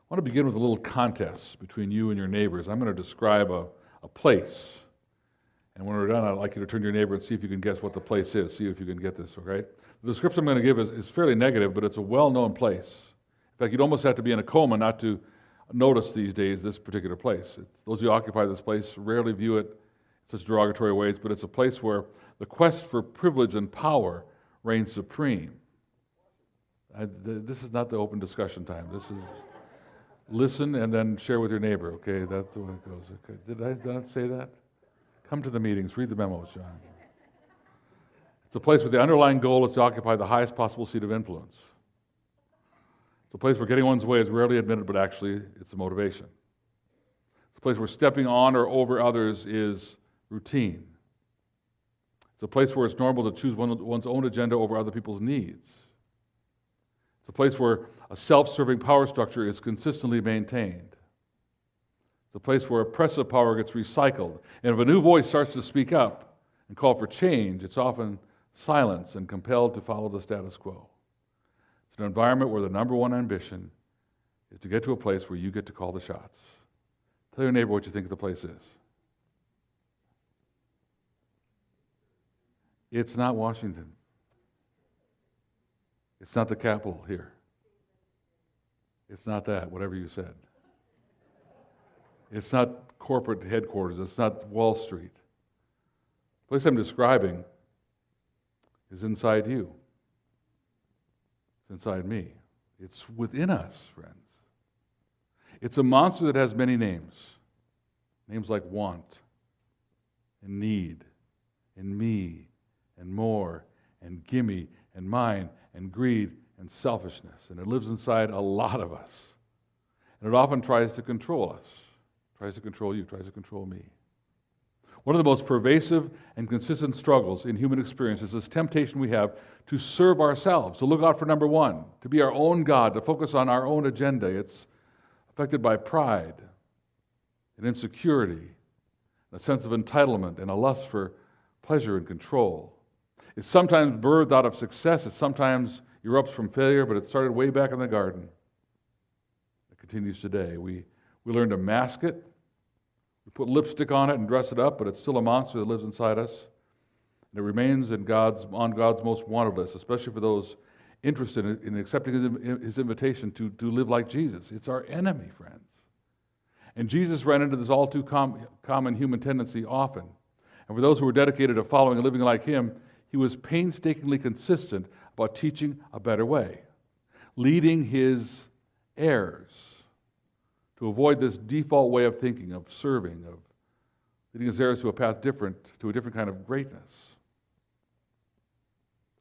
I want to begin with a little contest between you and your neighbors. I'm going to describe a place. And when we're done, I'd like you to turn to your neighbor and see if you can guess what the place is. See if you can get this, okay? The description I'm going to give is fairly negative, but it's a well-known place. In fact, you'd almost have to be in a coma not to notice these days this particular place. Those who occupy this place rarely view it in such derogatory ways, but it's a place where the quest for privilege and power reigns supreme. This is not the open discussion time. This is listen and then share with your neighbor, okay? That's the way it goes. Okay. Did I not say that? Come to the meetings, read the memos, John. It's a place where the underlying goal is to occupy the highest possible seat of influence. It's a place where getting one's way is rarely admitted, but actually it's a motivation. It's a place where stepping on or over others is routine. It's a place where it's normal to choose one's own agenda over other people's needs. It's a place where a self-serving power structure is consistently maintained. It's a place where oppressive power gets recycled. And if a new voice starts to speak up and call for change, it's often silenced and compelled to follow the status quo. It's an environment where the number one ambition is to get to a place where you get to call the shots. Tell your neighbor what you think the place is. It's not Washington. It's not the Capitol here. It's not that, whatever you said. It's not corporate headquarters. It's not Wall Street. The place I'm describing is inside you. It's inside me. It's within us, friends. It's a monster that has many names. Names like want, and need, and me, and more, and gimme, and mine, and greed, and selfishness. And it lives inside a lot of us. And it often tries to control us. Tries to control you, tries to control me. One of the most pervasive and consistent struggles in human experience is this temptation we have to serve ourselves, to look out for number one, to be our own God, to focus on our own agenda. It's affected by pride and insecurity, a sense of entitlement, and a lust for pleasure and control. It's sometimes birthed out of success. It sometimes erupts from failure, but it started way back in the garden. It continues today. We learn to mask it. We put lipstick on it and dress it up, but it's still a monster that lives inside us. And it remains on God's most wanted list, especially for those interested in accepting His invitation to live like Jesus. It's our enemy, friends. And Jesus ran into this all too common human tendency often. And for those who were dedicated to following and living like Him, He was painstakingly consistent about teaching a better way, leading His heirs to avoid this default way of thinking, of serving, of leading His heirs to a path different, to a different kind of greatness.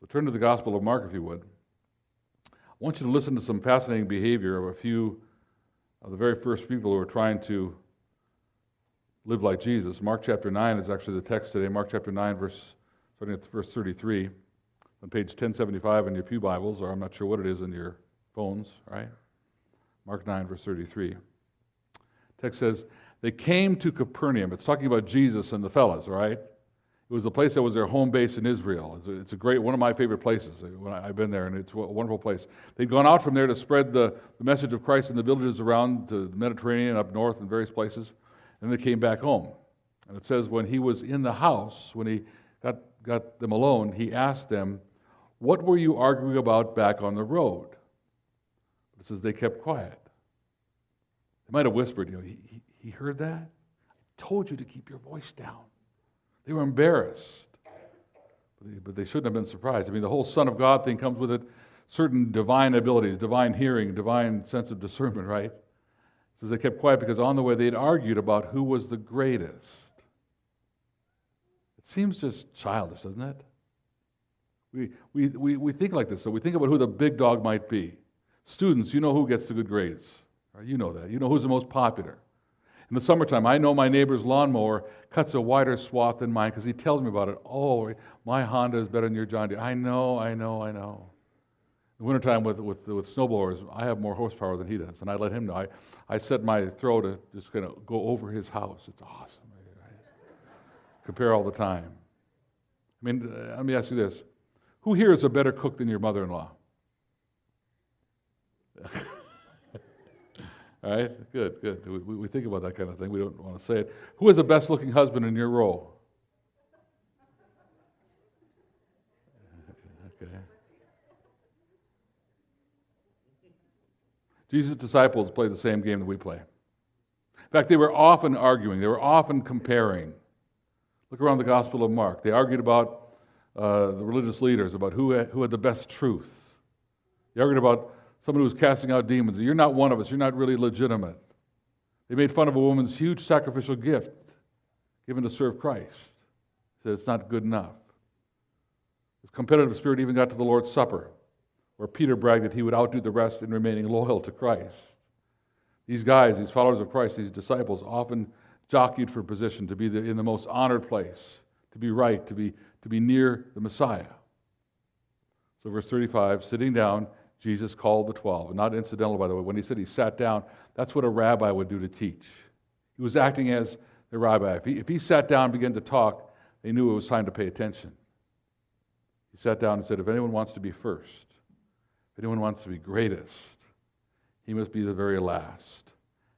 So turn to the Gospel of Mark, if you would. I want you to listen to some fascinating behavior of a few of the very first people who were trying to live like Jesus. Mark chapter 9 is actually the text today. Mark chapter 9, starting at verse 33, on page 1075 in your pew Bibles, or I'm not sure what it is in your phones, right? Mark 9, verse 33. Text says, they came to Capernaum. It's talking about Jesus and the fellas, right? It was the place that was their home base in Israel. It's a great, one of my favorite places. I've been there, and it's a wonderful place. They'd gone out from there to spread the message of Christ in the villages around the Mediterranean, up north, in various places, and they came back home. And it says when he was in the house, when he got them alone, he asked them, what were you arguing about back on the road? It says they kept quiet. They might have whispered, he heard that? I told you to keep your voice down. They were embarrassed, but they shouldn't have been surprised. I mean, the whole Son of God thing comes with it certain divine abilities, divine hearing, divine sense of discernment, right? It says they kept quiet because on the way they'd argued about who was the greatest. It seems just childish, doesn't it? We think like this. So we think about who the big dog might be. Students, you know who gets the good grades. Right? You know that. You know who's the most popular. In the summertime, I know my neighbor's lawnmower cuts a wider swath than mine because he tells me about it. Oh, my Honda is better than your John Deere. I know. In the wintertime with snowblowers, I have more horsepower than he does, and I let him know. I set my throw to just kind of go over his house. It's awesome. Right? Compare all the time. I mean, let me ask you this. Who here is a better cook than your mother-in-law? All right, good, good. We think about that kind of thing. We don't want to say it. Who is the best-looking husband in your role? Okay. Jesus' disciples played the same game that we play. In fact, they were often arguing. They were often comparing. Look around the Gospel of Mark. They argued about the religious leaders, about who had the best truth. They argued about someone who was casting out demons. You're not one of us. You're not really legitimate. They made fun of a woman's huge sacrificial gift given to serve Christ. They said it's not good enough. This competitive spirit even got to the Lord's Supper, where Peter bragged that he would outdo the rest in remaining loyal to Christ. These guys, these followers of Christ, these disciples, often jockeyed for position, to be in the most honored place, to be right, to be near the Messiah. So verse 35, sitting down, Jesus called the 12. And not incidental, by the way. When he said he sat down, that's what a rabbi would do to teach. He was acting as the rabbi. If he sat down and began to talk, they knew it was time to pay attention. He sat down and said, if anyone wants to be first, if anyone wants to be greatest, he must be the very last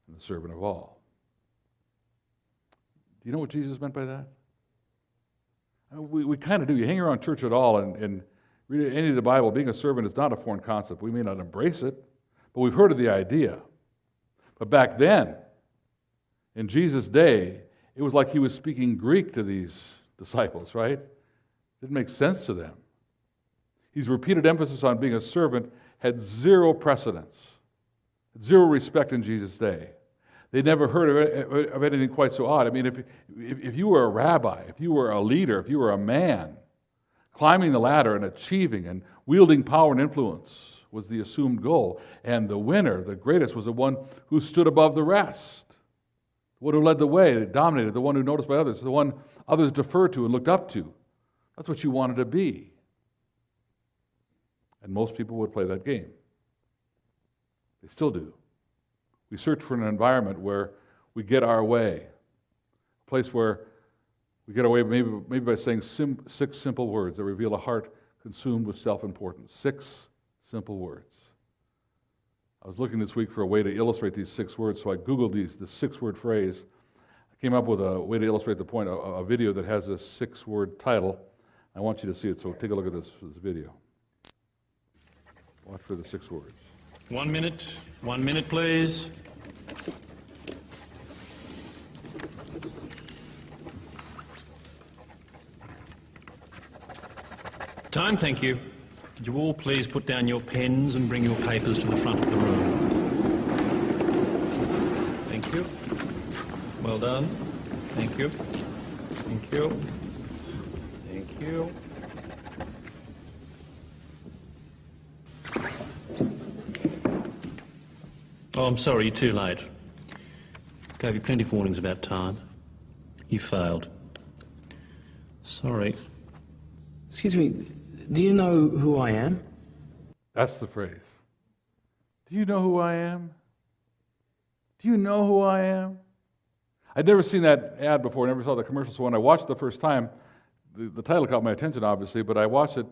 and the servant of all. Do you know what Jesus meant by that? We kind of do. You hang around church at all and read any of the Bible, being a servant is not a foreign concept. We may not embrace it, but we've heard of the idea. But back then, in Jesus' day, it was like he was speaking Greek to these disciples, right? It didn't make sense to them. His repeated emphasis on being a servant had zero precedence, zero respect in Jesus' day. They never heard of anything quite so odd. I mean, if you were a rabbi, if you were a leader, if you were a man, climbing the ladder and achieving and wielding power and influence was the assumed goal. And the winner, the greatest, was the one who stood above the rest. The one who led the way, dominated, the one who noticed by others, the one others deferred to and looked up to. That's what you wanted to be. And most people would play that game. They still do. We search for an environment where we get our way, a place where we get away maybe by saying 6 simple words that reveal a heart consumed with self-importance. 6 simple words. I was looking this week for a way to illustrate these 6 words, so I Googled the 6-word phrase. I came up with a way to illustrate the point, a video that has a 6-word title. I want you to see it, so take a look at this video. Watch for the 6 words. 1 minute. 1 minute, please. Time, thank you. Could you all please put down your pens and bring your papers to the front of the room? Thank you. Well done. Thank you. Thank you. Thank you. Oh, I'm sorry, you're too late. Gave you plenty of warnings about time. You failed. Sorry. Excuse me, do you know who I am? That's the phrase. Do you know who I am? Do you know who I am? I'd never seen that ad before, never saw the commercial, so when I watched it the first time, the title caught my attention, obviously, but I watched it,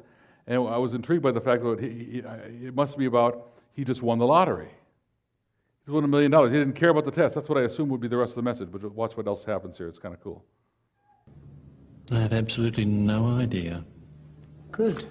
and I was intrigued by the fact that it must be about he just won the lottery. He won $1 million. He didn't care about the test. That's what I assumed would be the rest of the message, but watch what else happens here. It's kind of cool. I have absolutely no idea. Good.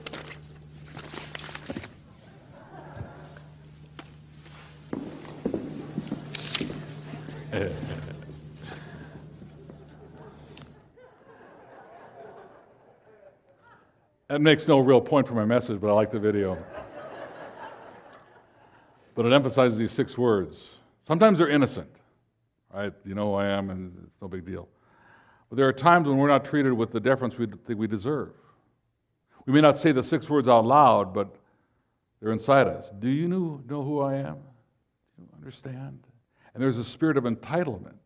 That makes no real point for my message, but I like the video. But it emphasizes these 6 words. Sometimes they're innocent, right? You know who I am, and it's no big deal. But there are times when we're not treated with the deference we think we deserve. We may not say the 6 words out loud, but they're inside us. Do you know who I am? Do you understand? And there's a spirit of entitlement.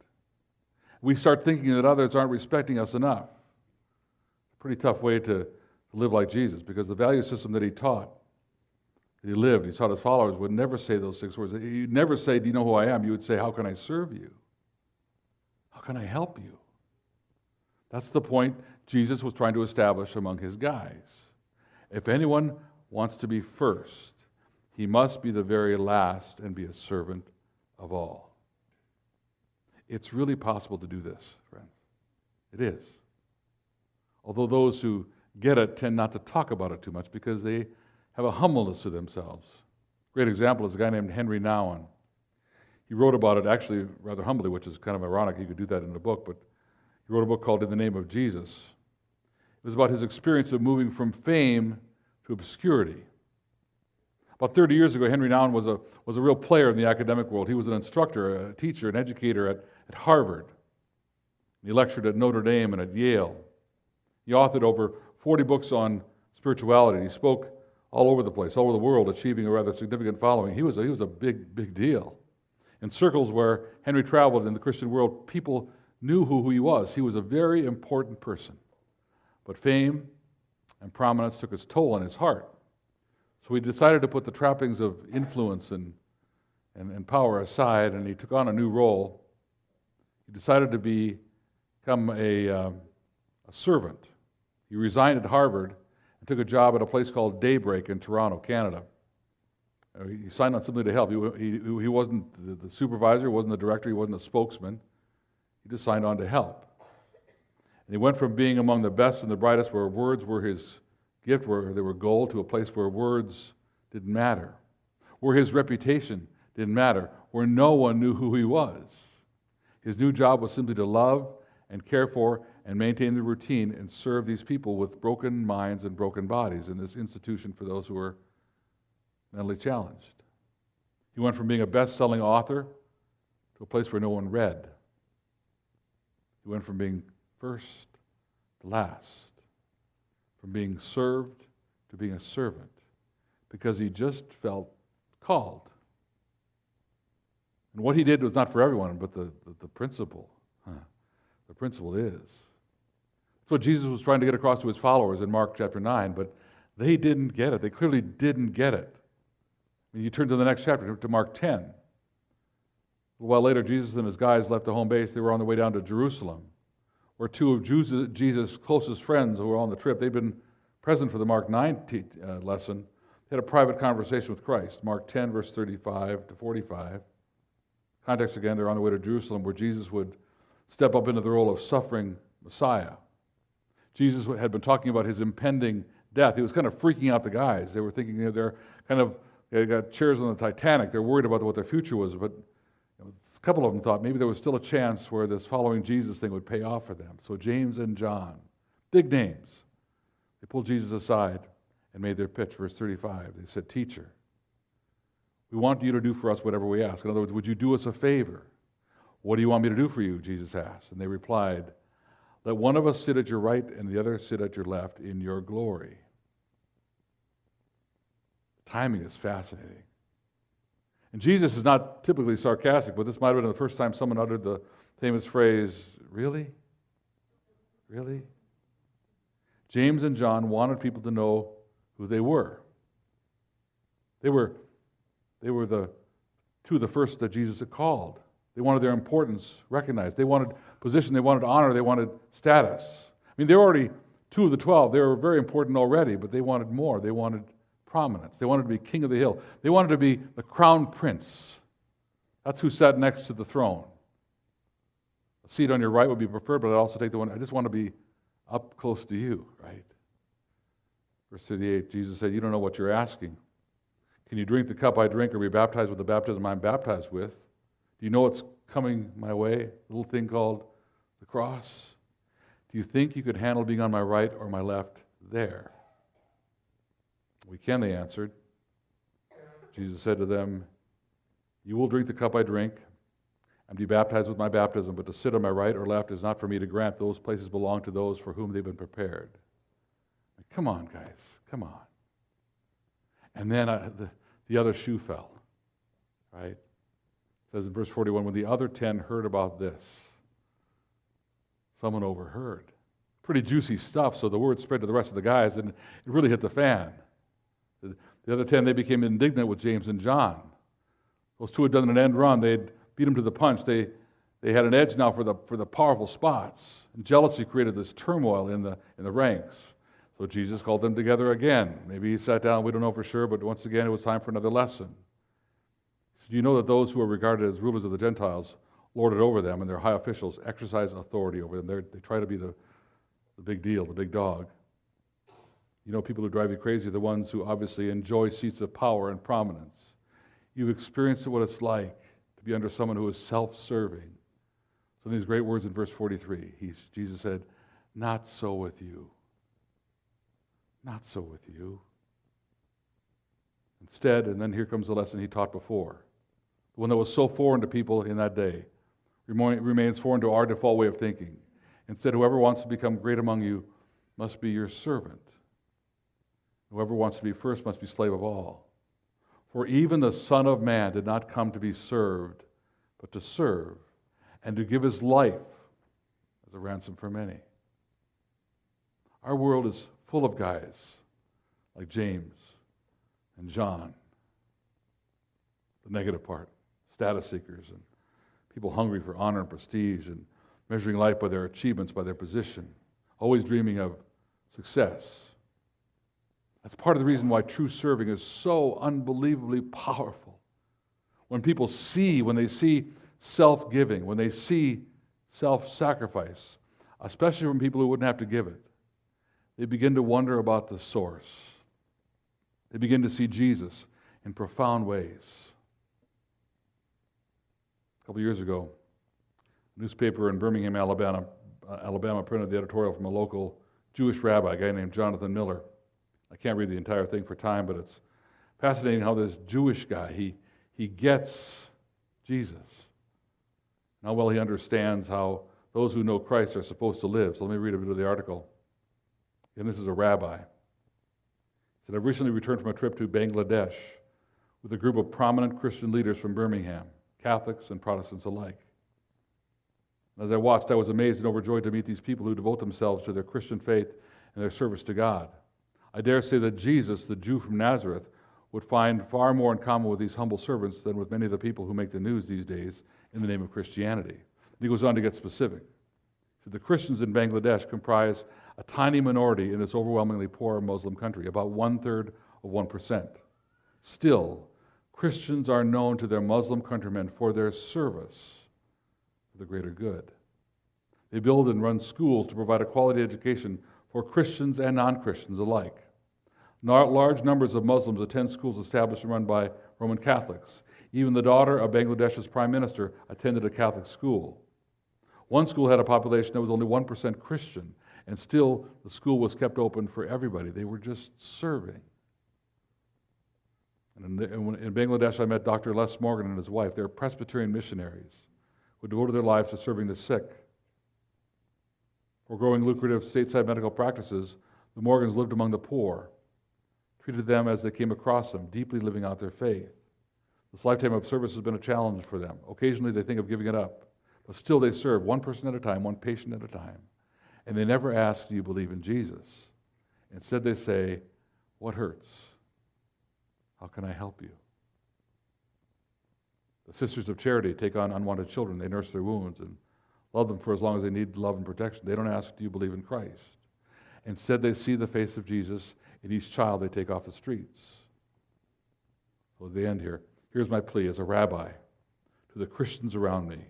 We start thinking that others aren't respecting us enough. It's a pretty tough way to live like Jesus, because the value system that he taught, that he lived, he taught his followers, would never say those 6 words. He'd never say, do you know who I am? You would say, how can I serve you? How can I help you? That's the point Jesus was trying to establish among his guys. If anyone wants to be first, he must be the very last and be a servant of all. It's really possible to do this, friends. It is. Although those who get it tend not to talk about it too much because they have a humbleness to themselves. Great example is a guy named Henry Nouwen. He wrote about it actually rather humbly, which is kind of ironic. He could do that in a book, but he wrote a book called In the Name of Jesus. It was about his experience of moving from fame to obscurity. About 30 years ago, Henry Nouwen was a real player in the academic world. He was an instructor, a teacher, an educator at Harvard. He lectured at Notre Dame and at Yale. He authored over 40 books on spirituality. He spoke all over the place, all over the world, achieving a rather significant following. He was a big deal. In circles where Henry traveled in the Christian world, people knew who he was. He was a very important person. But fame and prominence took its toll on his heart. So he decided to put the trappings of influence and power aside, and he took on a new role. He decided to become a servant. He resigned at Harvard and took a job at a place called Daybreak in Toronto, Canada. He signed on simply to help. He wasn't the supervisor, he wasn't the director, he wasn't a spokesman. He just signed on to help. And he went from being among the best and the brightest, where words were his gift, where they were gold, to a place where words didn't matter, where his reputation didn't matter, where no one knew who he was. His new job was simply to love and care for and maintain the routine and serve these people with broken minds and broken bodies in this institution for those who were mentally challenged. He went from being a best-selling author to a place where no one read. He went from being first to last, from being served to being a servant, because he just felt called. And what he did was not for everyone, but the principle. The principle is. That's what Jesus was trying to get across to his followers in Mark chapter 9, but they didn't get it. They clearly didn't get it. When you turn to the next chapter, to Mark 10. A little while later, Jesus and his guys left the home base. They were on their way down to Jerusalem, where two of Jesus' closest friends who were on the trip, they'd been present for the Mark 9 lesson, they had a private conversation with Christ. Mark 10, verse 35 to 45. Context again, they're on the way to Jerusalem, where Jesus would step up into the role of suffering Messiah. Jesus had been talking about his impending death. He was kind of freaking out the guys. They were thinking they got chairs on the Titanic. They're worried about what their future was, but a couple of them thought maybe there was still a chance where this following Jesus thing would pay off for them. So James and John, big names, they pulled Jesus aside and made their pitch. Verse 35, they said, "Teacher, we want you to do for us whatever we ask." In other words, would you do us a favor? "What do you want me to do for you?" Jesus asked. And they replied, "Let one of us sit at your right and the other sit at your left in your glory." Timing is fascinating. And Jesus is not typically sarcastic, but this might have been the first time someone uttered the famous phrase, "Really? Really?" James and John wanted people to know who they were. They were the two of the first that Jesus had called. They wanted their importance recognized. They wanted position, they wanted honor, they wanted status. I mean, they were already two of the 12. They were very important already, but they wanted more. They wanted prominence. They wanted to be king of the hill. They wanted to be the crown prince. That's who sat next to the throne. A seat on your right would be preferred, but I'd also take the one, I just want to be up close to you, right? Verse 38, Jesus said, "You don't know what you're asking. Can you drink the cup I drink or be baptized with the baptism I'm baptized with? Do you know what's coming my way? A little thing called the cross? Do you think you could handle being on my right or my left there?" "We can," they answered. Jesus said to them, "You will drink the cup I drink and be baptized with my baptism, but to sit on my right or left is not for me to grant. Those places belong to those for whom they've been prepared." Come on, guys, come on. And then the other shoe fell, right? It says in verse 41, when the other 10 heard about this, someone overheard. Pretty juicy stuff, so the word spread to the rest of the guys, and it really hit the fan. The other 10, they became indignant with James and John. Those two had done an end run. They'd beat them to the punch. They had an edge now for the powerful spots. And jealousy created this turmoil in the ranks. So Jesus called them together again. Maybe he sat down, we don't know for sure, but once again it was time for another lesson. He said, "You know that those who are regarded as rulers of the Gentiles lord it over them, and their high officials exercise authority over them. They try to be the big deal, the big dog. You know, people who drive you crazy are the ones who obviously enjoy seats of power and prominence. You've experienced what it's like to be under someone who is self-serving. So these great words in verse 43, Jesus said, "Not so with you. Not so with you." Instead, and then here comes the lesson he taught before, the one that was so foreign to people in that day, remains foreign to our default way of thinking. Instead, whoever wants to become great among you must be your servant. Whoever wants to be first must be slave of all. For even the Son of Man did not come to be served, but to serve, and to give his life as a ransom for many. Our world is full of guys like James and John, the negative part, status seekers, and people hungry for honor and prestige, and measuring life by their achievements, by their position, always dreaming of success. That's part of the reason why true serving is so unbelievably powerful. When they see self-giving, when they see self-sacrifice, especially from people who wouldn't have to give it, they begin to wonder about the source. They begin to see Jesus in profound ways. A couple years ago, a newspaper in Birmingham, Alabama printed the editorial from a local Jewish rabbi, a guy named Jonathan Miller. I can't read the entire thing for time, but it's fascinating how this Jewish guy, he gets Jesus. How well he understands how those who know Christ are supposed to live. So let me read a bit of the article. And this is a rabbi. He said, "I've recently returned from a trip to Bangladesh with a group of prominent Christian leaders from Birmingham, Catholics and Protestants alike. As I watched, I was amazed and overjoyed to meet these people who devote themselves to their Christian faith and their service to God. I dare say that Jesus, the Jew from Nazareth, would find far more in common with these humble servants than with many of the people who make the news these days in the name of Christianity." And he goes on to get specific. He said, "The Christians in Bangladesh comprise a tiny minority in this overwhelmingly poor Muslim country, about 1/3 of 1%. Still, Christians are known to their Muslim countrymen for their service for the greater good. They build and run schools to provide a quality education for Christians and non-Christians alike. Large numbers of Muslims attend schools established and run by Roman Catholics. Even the daughter of Bangladesh's prime minister attended a Catholic school. One school had a population that was only 1% Christian, and still the school was kept open for everybody. They were just serving." And in Bangladesh, I met Dr. Les Morgan and his wife. They're Presbyterian missionaries who devoted their lives to serving the sick. Foregoing lucrative stateside medical practices, the Morgans lived among the poor, treated them as they came across them, deeply living out their faith. This lifetime of service has been a challenge for them. Occasionally they think of giving it up, but still they serve one person at a time, one patient at a time. And they never ask, "Do you believe in Jesus?" Instead they say, "What hurts? How can I help you?" The Sisters of Charity take on unwanted children. They nurse their wounds and love them for as long as they need love and protection. They don't ask, "Do you believe in Christ?" Instead, they see the face of Jesus in each child they take off the streets. So at the end here, here's my plea as a rabbi to the Christians around me.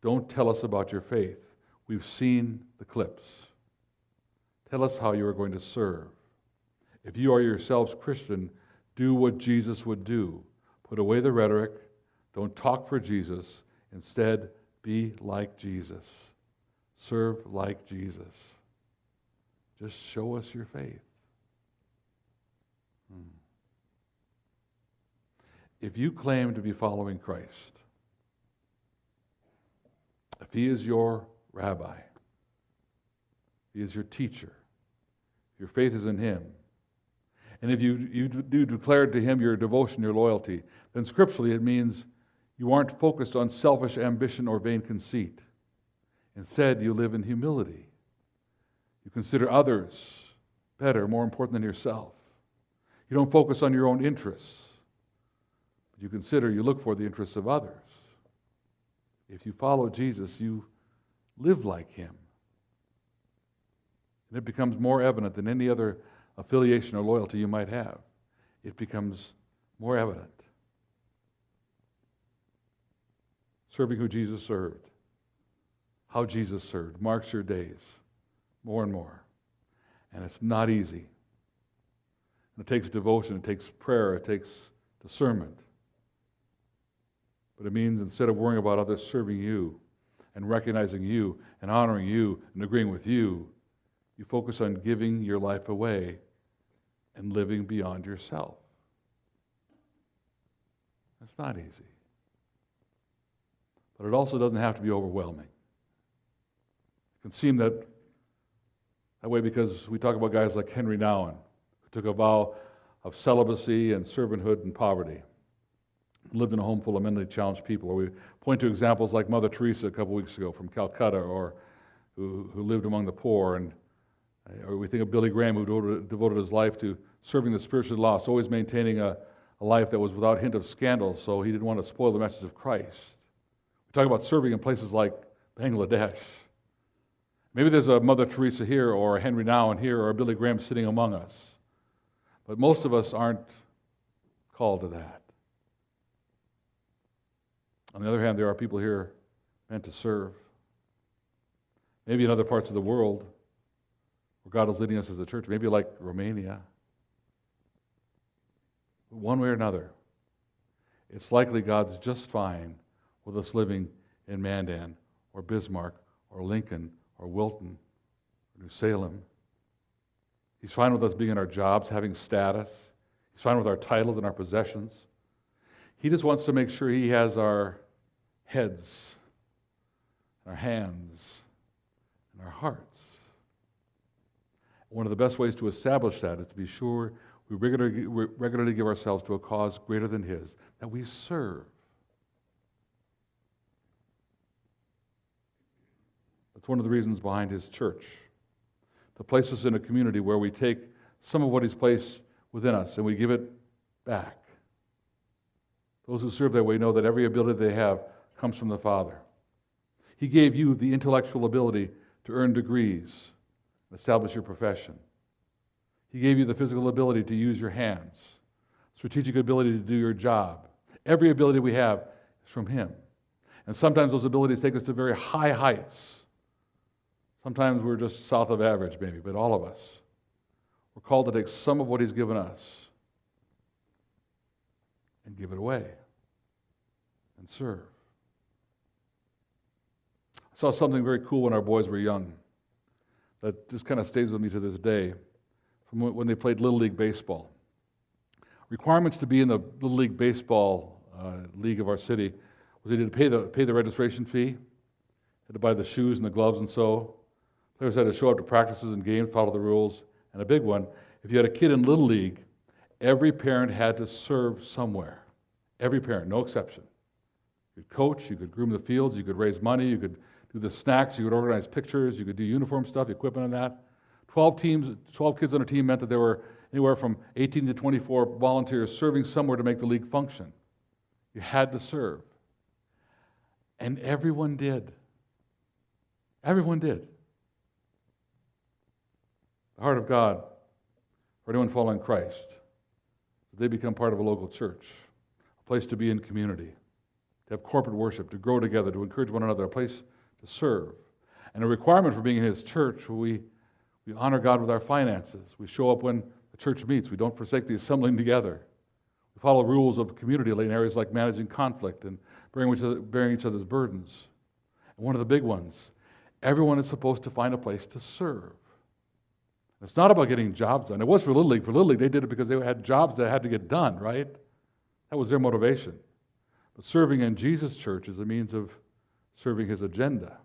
Don't tell us about your faith. We've seen the clips. Tell us how you are going to serve. If you are yourselves Christian, do what Jesus would do. Put away the rhetoric. Don't talk for Jesus. Instead, be like Jesus. Serve like Jesus. Just show us your faith. If you claim to be following Christ, if he is your rabbi, he is your teacher, your faith is in him, and if you do declare to him your devotion, your loyalty, then scripturally it means you aren't focused on selfish ambition or vain conceit. Instead, you live in humility. You consider others better, more important than yourself. You don't focus on your own interests, but you look for the interests of others. If you follow Jesus, you live like him. And it becomes more evident than any other affiliation or loyalty you might have. It becomes more evident. serving who Jesus served, how Jesus served, marks your days more and more. And it's not easy. It takes devotion, it takes prayer, it takes discernment. But it means instead of worrying about others serving you and recognizing you and honoring you and agreeing with you, you focus on giving your life away and living beyond yourself. That's not easy. But it also doesn't have to be overwhelming. It can seem that way because we talk about guys like Henry Nouwen, who took a vow of celibacy and servanthood and poverty, lived in a home full of mentally challenged people. Or we point to examples like Mother Teresa a couple weeks ago from Calcutta, or who lived among the poor. Or we think of Billy Graham, who devoted his life to serving the spiritually lost, always maintaining a life that was without hint of scandal, so he didn't want to spoil the message of Christ. We talk about serving in places like Bangladesh. Maybe there's a Mother Teresa here, or a Henry Nouwen here, or a Billy Graham sitting among us. But most of us aren't called to that. On the other hand, there are people here meant to serve. Maybe in other parts of the world where God is leading us as a church, maybe like Romania. But one way or another, it's likely God's just fine with us living in Mandan or Bismarck or Lincoln or Wilton or New Salem. He's fine with us being in our jobs, having status. He's fine with our titles and our possessions. He just wants to make sure he has our heads, our hands, and our hearts. One of the best ways to establish that is to be sure we regularly give ourselves to a cause greater than his, that we serve. That's one of the reasons behind his church, to place us in a community where we take some of what he's placed within us and we give it back. Those who serve that way know that every ability they have comes from the Father. He gave you the intellectual ability to earn degrees and establish your profession. He gave you the physical ability to use your hands, strategic ability to do your job. Every ability we have is from him. And sometimes those abilities take us to very high heights. Sometimes we're just south of average, maybe, but all of us, we're called to take some of what he's given us and give it away and serve. I saw something very cool when our boys were young that just kind of stays with me to this day, from when they played Little League Baseball. Requirements to be in the Little League Baseball league of our city was they had to pay the registration fee, had to buy the shoes and the gloves and so. Players had to show up to practices and games, follow the rules, and a big one, if you had a kid in Little League, every parent had to serve somewhere. Every parent, no exception. You could coach, you could groom the fields, you could raise money, you could do the snacks, you could organize pictures, you could do uniform stuff, equipment and that. 12 kids on a team meant that there were anywhere from 18 to 24 volunteers serving somewhere to make the league function. You had to serve. And everyone did. Everyone did. The heart of God for anyone following Christ, they become part of a local church, a place to be in community, to have corporate worship, to grow together, to encourage one another, a place to serve. And a requirement for being in his church, we honor God with our finances. We show up when the church meets. We don't forsake the assembling together. We follow rules of community in areas like managing conflict and bearing each other's burdens. And one of the big ones, everyone is supposed to find a place to serve. It's not about getting jobs done. It was for Little League. For Little League, they did it because they had jobs that had to get done, right? That was their motivation. But serving in Jesus' church is a means of serving his agenda.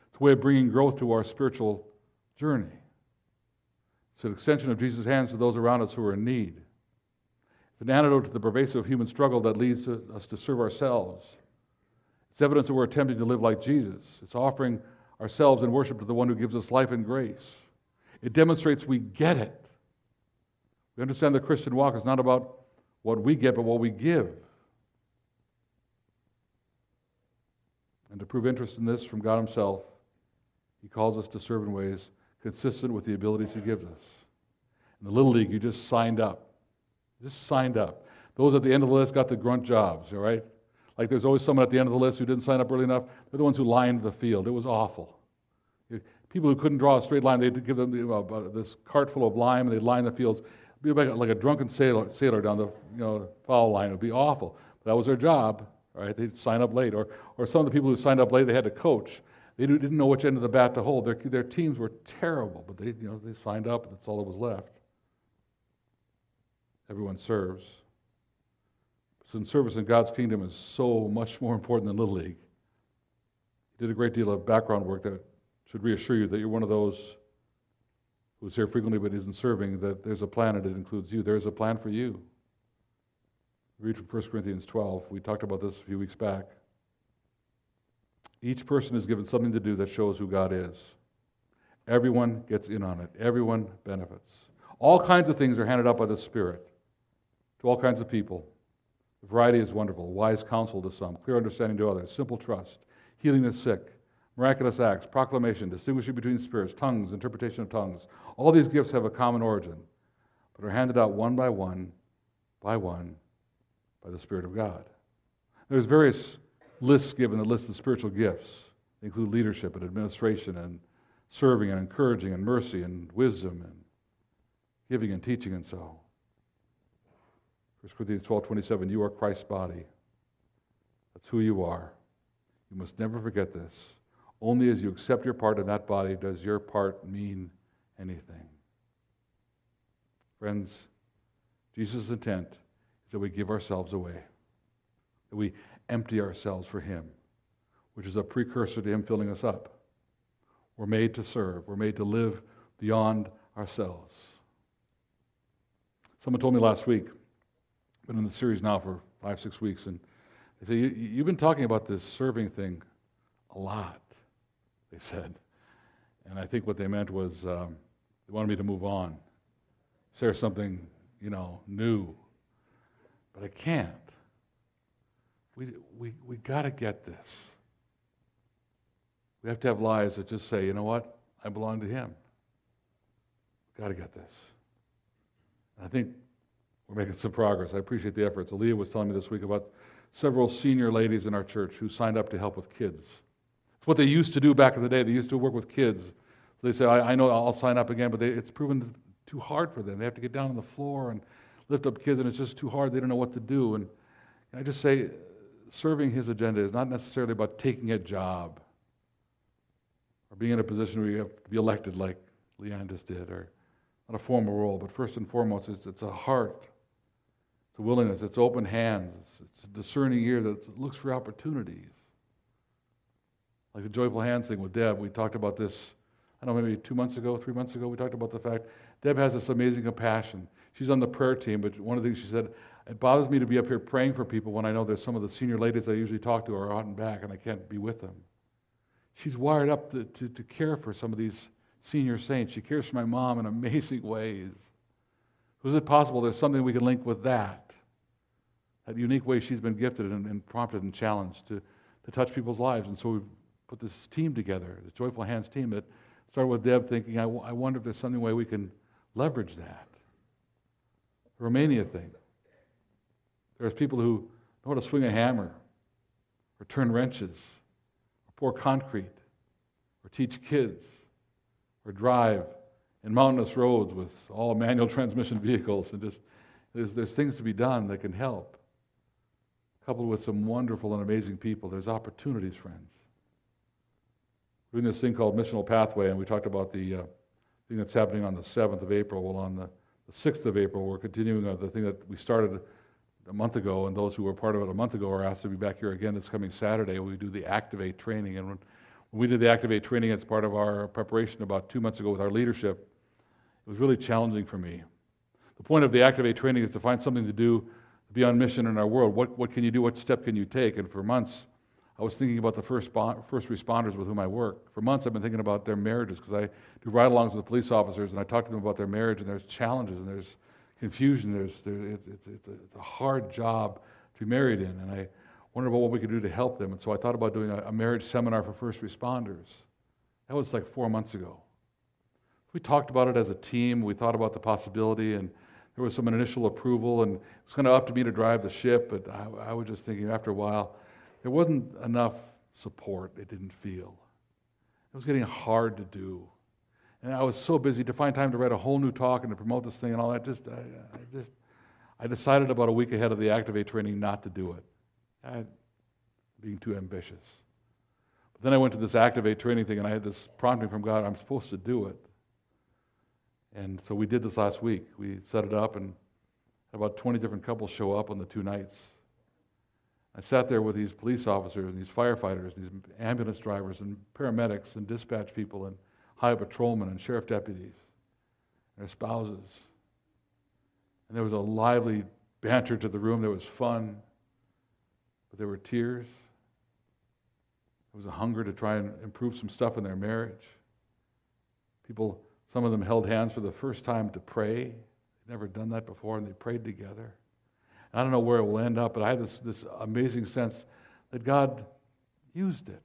It's a way of bringing growth to our spiritual journey. It's an extension of Jesus' hands to those around us who are in need. It's an antidote to the pervasive human struggle that leads us to serve ourselves. It's evidence that we're attempting to live like Jesus. It's offering ourselves in worship to the one who gives us life and grace. It demonstrates we get it. We understand the Christian walk is not about what we get, but what we give. And to prove interest in this from God himself, he calls us to serve in ways consistent with the abilities he gives us. In the Little League, you just signed up. Just signed up. Those at the end of the list got the grunt jobs, all right? Like there's always someone at the end of the list who didn't sign up early enough. They're the ones who lined the field. It was awful. People who couldn't draw a straight line, they'd give them this cart full of lime, and they'd line the fields. It'd be like a drunken sailor down the foul line. It would be awful. That was their job, right? They'd sign up late. Or some of the people who signed up late, they had to coach. They didn't know which end of the bat to hold. Their teams were terrible, but they signed up, and that's all that was left. Everyone serves. Since service in God's kingdom is so much more important than Little League, he did a great deal of background work that should reassure you that you're one of those who's here frequently but isn't serving, that there's a plan and it includes you. There is a plan for you. Read from 1 Corinthians 12. We talked about this a few weeks back. Each person is given something to do that shows who God is. Everyone gets in on it. Everyone benefits. All kinds of things are handed out by the Spirit to all kinds of people. The variety is wonderful. Wise counsel to some, clear understanding to others, simple trust, healing the sick, miraculous acts, proclamation, distinguishing between spirits, tongues, interpretation of tongues. All these gifts have a common origin, but are handed out one by one, by the Spirit of God. There's various lists given that list the spiritual gifts. They include leadership and administration and serving and encouraging and mercy and wisdom and giving and teaching and so. 1 Corinthians 12:27, you are Christ's body. That's who you are. You must never forget this. Only as you accept your part in that body does your part mean anything. Friends, Jesus' intent is that we give ourselves away, that we empty ourselves for Him, which is a precursor to Him filling us up. We're made to serve. We're made to live beyond ourselves. Someone told me last week, been in the series now for 5-6 weeks, and they say, you've been talking about this serving thing a lot, they said. And I think what they meant was they wanted me to move on, share something, new. But I can't. We got to get this. We have to have lives that just say, you know what? I belong to Him. Got to get this. And I think we're making some progress. I appreciate the efforts. Aaliyah was telling me this week about several senior ladies in our church who signed up to help with kids. It's what they used to do back in the day. They used to work with kids. They say, I know I'll sign up again, but it's proven too hard for them. They have to get down on the floor and lift up kids, and it's just too hard. They don't know what to do. And I just say, serving His agenda is not necessarily about taking a job or being in a position where you have to be elected like Leanne just did, or not a formal role, but first and foremost, it's a heart. It's a willingness. It's open hands. It's a discerning ear that looks for opportunities. Like the Joyful Hands thing with Deb, we talked about this, I don't know, maybe 3 months ago, we talked about the fact Deb has this amazing compassion. She's on the prayer team, but one of the things she said, it bothers me to be up here praying for people when I know there's some of the senior ladies I usually talk to are out and back and I can't be with them. She's wired up to care for some of these senior saints. She cares for my mom in amazing ways. Was it possible there's something we can link with that unique way she's been gifted and prompted and challenged to touch people's lives? And so we've put this team together, this Joyful Hands team that started with Deb thinking, I wonder if there's some way we can leverage that. The Romania thing. There's people who know how to swing a hammer or turn wrenches or pour concrete or teach kids or drive in mountainous roads with all manual transmission vehicles, and just there's things to be done that can help. Coupled with some wonderful and amazing people, there's opportunities, friends. We're doing this thing called Missional Pathway, and we talked about the thing that's happening on the 7th of April. Well, on the 6th of April, we're continuing the thing that we started a month ago, and those who were part of it a month ago are asked to be back here again this coming Saturday. We do the Activate training, and when we did the Activate training as part of our preparation about 2 months ago with our leadership, it was really challenging for me. The point of the Activate training is to find something to do, to be on mission in our world. What can you do? What step can you take? And for months, I was thinking about the first responders with whom I work. For months, I've been thinking about their marriages because I do ride-alongs with police officers, and I talk to them about their marriage, and there's challenges, and there's confusion. It's a hard job to be married in, and I wondered about what we could do to help them. And so I thought about doing a marriage seminar for first responders. That was like 4 months ago. We talked about it as a team. We thought about the possibility, and there was some initial approval, and it was kind of up to me to drive the ship, but I was just thinking after a while, there wasn't enough support, it didn't feel. It was getting hard to do. And I was so busy to find time to write a whole new talk and to promote this thing and all that. I decided about a week ahead of the Activate training not to do it. Being too ambitious. But then I went to this Activate training thing and I had this prompting from God, I'm supposed to do it. And so we did this last week. We set it up and had about 20 different couples show up on the 2 nights. I sat there with these police officers and these firefighters, these ambulance drivers and paramedics and dispatch people and highway patrolmen and sheriff deputies and their spouses. And there was a lively banter to the room. There was fun, but there were tears. There was a hunger to try and improve some stuff in their marriage. People, some of them held hands for the first time to pray. They'd never done that before, and they prayed together. And I don't know where it will end up, but I had this amazing sense that God used it.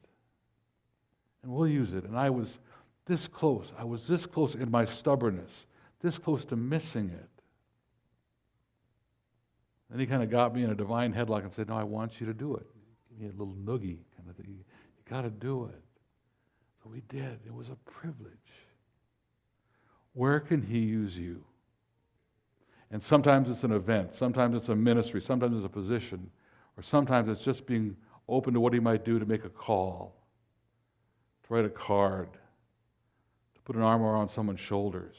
And we'll use it. And I was this close. I was this close in my stubbornness, this close to missing it. Then he kind of got me in a divine headlock and said, no, I want you to do it. Give me a little noogie kind of thing. You got to do it. So we did. It was a privilege. Where can he use you? And sometimes it's an event, sometimes it's a ministry, sometimes it's a position, or sometimes it's just being open to what he might do to make a call, to write a card, to put an arm around someone's shoulders,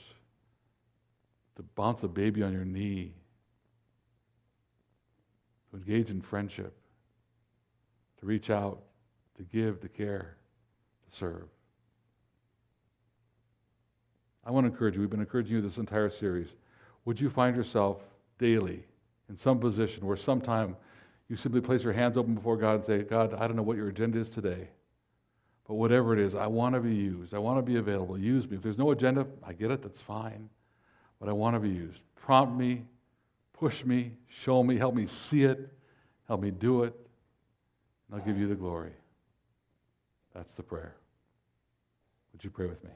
to bounce a baby on your knee, to engage in friendship, to reach out, to give, to care, to serve. I want to encourage you. We've been encouraging you this entire series. Would you find yourself daily in some position where sometime you simply place your hands open before God and say, God, I don't know what your agenda is today, but whatever it is, I want to be used. I want to be available. Use me. If there's no agenda, I get it, that's fine, but I want to be used. Prompt me, push me, show me, help me see it, help me do it, and I'll give you the glory. That's the prayer. Would you pray with me?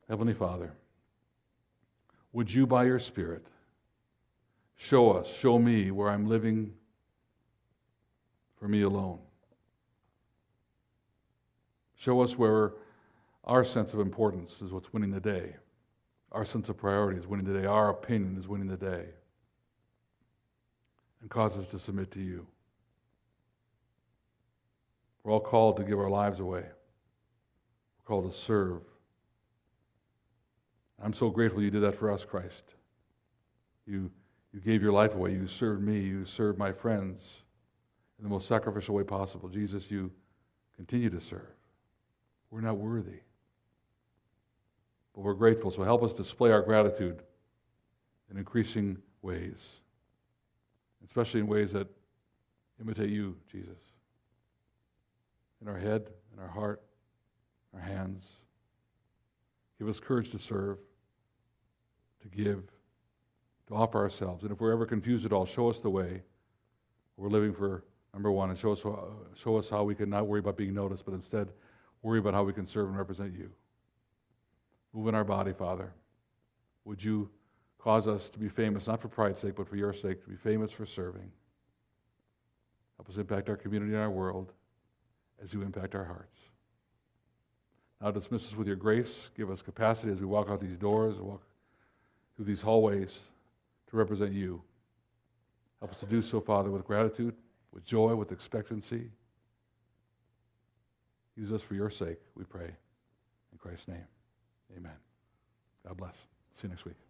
Heavenly Father, would you by your Spirit show me where I'm living for me alone. Show us where our sense of importance is what's winning the day. Our sense of priority is winning the day. Our opinion is winning the day. And cause us to submit to you. We're all called to give our lives away. We're called to serve. I'm so grateful you did that for us, Christ. You gave your life away. You served me. You served my friends in the most sacrificial way possible. Jesus, you continue to serve. We're not worthy. But we're grateful, so help us display our gratitude in increasing ways, especially in ways that imitate you, Jesus. In our head, in our heart, our hands. Give us courage to serve, to give, to offer ourselves. And if we're ever confused at all, show us the way we're living for number one, and show us how we can not worry about being noticed, but instead worry about how we can serve and represent you. Move in our body, Father. Would you cause us to be famous, not for pride's sake, but for your sake, to be famous for serving. Help us impact our community and our world as you impact our hearts. Now dismiss us with your grace. Give us capacity as we walk out these doors, walk through these hallways to represent you. Help us to do so, Father, with gratitude, with joy, with expectancy. Use us for your sake, we pray. In Christ's name, amen. God bless. See you next week.